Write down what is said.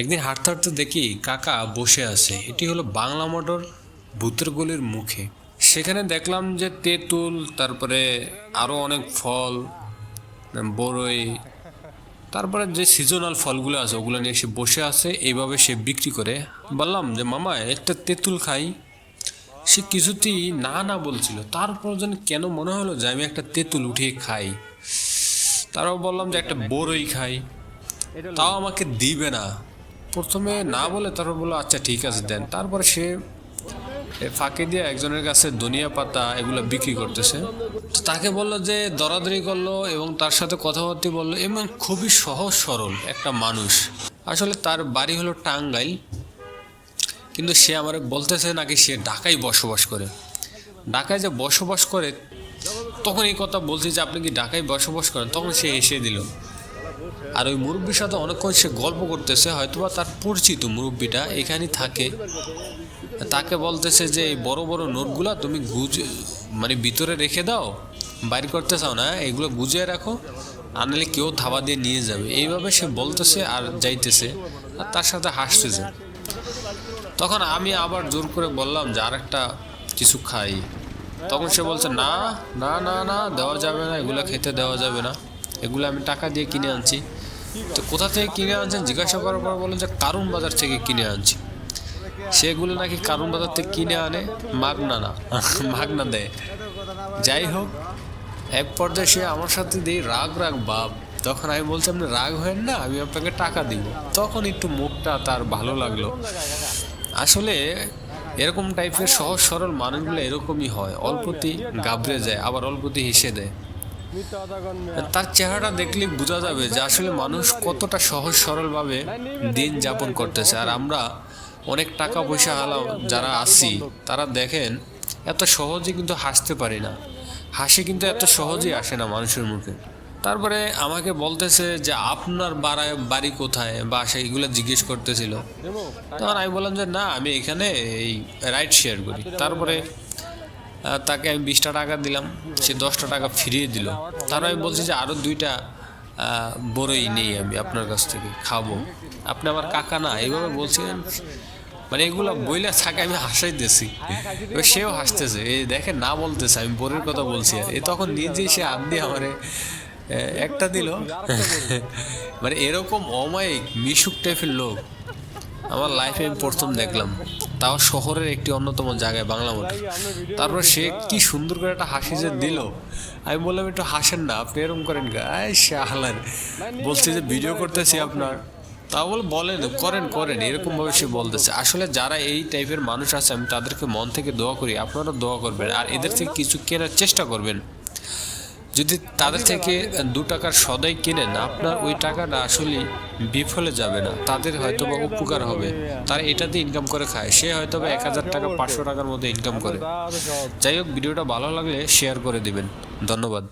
একদিন হাঁটতে হাঁটতে দেখি কাকা বসে আছে। এটি হলো বাংলা মোটর ভূতের গলির মুখে। সেখানে দেখলাম যে তেঁতুল, তারপরে আরও অনেক ফল, বড়ই, তারপরে যে সিজনাল ফলগুলো আছে ওগুলো নিয়ে সে বসে আছে। এইভাবে সে বিক্রি করে। বললাম যে মামা একটা তেঁতুল খাই। সে কিছুতেই না না বলছিল। তারপর যেন কেন মনে হলো যে আমি একটা তেঁতুল উঠিয়ে খাই। তারপর বললাম যে একটা বড়ই খাই, তাও আমাকে দিবে না। প্রথমে না বলে তারপর বললো আচ্ছা ঠিক আছে দেন। তারপরে সে ফাঁকে দিয়ে একজনের কাছে ধনিয়া পাতা এগুলো বিক্রি করতেছে। তো তাকে বললো যে দরাদরি করলো এবং তার সাথে কথাবার্তা বললো, এবং খুবই সহজ সরল একটা মানুষ। আসলে তার বাড়ি হলো টাঙ্গাইল, কিন্তু সে আমার বলতেছে নাকি সে ঢাকায় বসবাস করে। ঢাকায় যে বসবাস করে, তখন এই কথা বলছি যে আপনি কি ঢাকায় বসবাস করেন, তখন সে এসে দিল। আর ওই মুরব্বীর সাথে অনেকক্ষণ সে গল্প করতেছে, হয়তোবা তার পরিচিত মুরব্বীটা এখানেই থাকে। তাকে বলতেছে যে এই বড় বড় নোটগুলা তুমি মানে ভিতরে রেখে দাও, বাইর করতে চাও না, এগুলো গুজিয়ে রাখো, আনলে কেউ থাবা দিয়ে নিয়ে যাবে। এইভাবে সে বলতেছে আর যাইতেছে, আর তার সাথে হাসতেছে। তখন আমি আবার জোর করে বললাম যে আরেকটা কিছু খাই। তখন সে বলছে না না না না, দেওয়া যাবে না, এগুলো খেতে দেওয়া যাবে না, এগুলো আমি টাকা দিয়ে কিনে আনছি। তো কোথা থেকে কিনে আনছেন জিজ্ঞাসা করার পর বলেন যে কারুন বাজার থেকে কিনে আনছি। সেগুলো নাকি কারুন বাজার থেকে কিনে আনে, মাগনা না মাগনা দেয়। যাই হোক, এক পর্যায়ে সে আমার সাথে দিয়ে রাগ রাগ ভাব। তখন আমি বলছি আপনি রাগ হয়েন না, আমি আপনাকে টাকা দিব। তখন একটু মুখটা তার ভালো লাগলো। আসলে এরকম টাইপের সহজ সরল মানুষগুলো এরকমই হয়, অল্পতেই গাবড়ে যায়, আবার অল্পতেই হেসে দেয়। তার চেহারাটা দেখলে বোঝা যাবে যে আসলে মানুষ কতটা সহজ সরলভাবে দিন যাপন করতেছে। আর আমরা অনেক টাকা পয়সা হালাও যারা আছি, তারা দেখেন এত সহজে কিন্তু হাসতে পারি না। হাসি কিন্তু এত সহজেই আসে না মানুষের মুখে। তারপরে আমাকে বলতেছে যে আপনার বাড়ি কোথায় বা সেইগুলো জিজ্ঞেস করতেছিল। তখন আমি বললাম যে না, আমি এখানে এই রাইড শেয়ার করি। তারপরে তাকে আমি 20টা টাকা দিলাম, সে 10টা টাকা ফিরিয়ে দিল। তারপর আমি বলছি যে আরও 2টা বড়ই নেই আমি আপনার কাছ থেকে খাবো, আপনি আমার কাকা না, এইভাবে বলছিলেন। মানে এগুলো বইলে থাকে, আমি হাসাইতেছি, সেও হাসতেছে। এই দেখে না বলতেছে আমি বোরের কথা বলছি, আর এ তখন নিজেই সে হাত দিয়ে আমারে একটা দিল। মানে এরকম অমায়িক মিশুক টাইপের লোক আমার লাইফে আমি প্রথম দেখলাম, তাও শহরের একটি অন্যতম জায়গায়, বাংলা মোটর। তারপর সে কি সুন্দর করে একটা হাসি যে দিল। আমি বললাম একটু হাসেন না, আপনি এরকম করেন সে হালার বলছে যে ভিডিও করতেছি আপনার, তা বলেন করেন করেন, এরকম ভাবে সে বলতেছে। আসলে যারা এই টাইপের মানুষ আছে, আমি তাদেরকে মন থেকে দোয়া করি, আপনারা দোয়া করবেন আর এদের থেকে কিছু কেনার চেষ্টা করবেন। যদি তাদের থেকে 2 টাকার সদাই কিনেন, আপনার ওই টাকাটা আসলে বিফলে যাবে না, তাদের হয়তো বা উপকার হবে। তারা এটাতে ইনকাম করে খায়, সে হয়তো বা 1000 টাকা 500 টাকার মতো ইনকাম করে। যাই হোক, ভিডিওটা ভালো লাগলে শেয়ার করে দিবেন। ধন্যবাদ।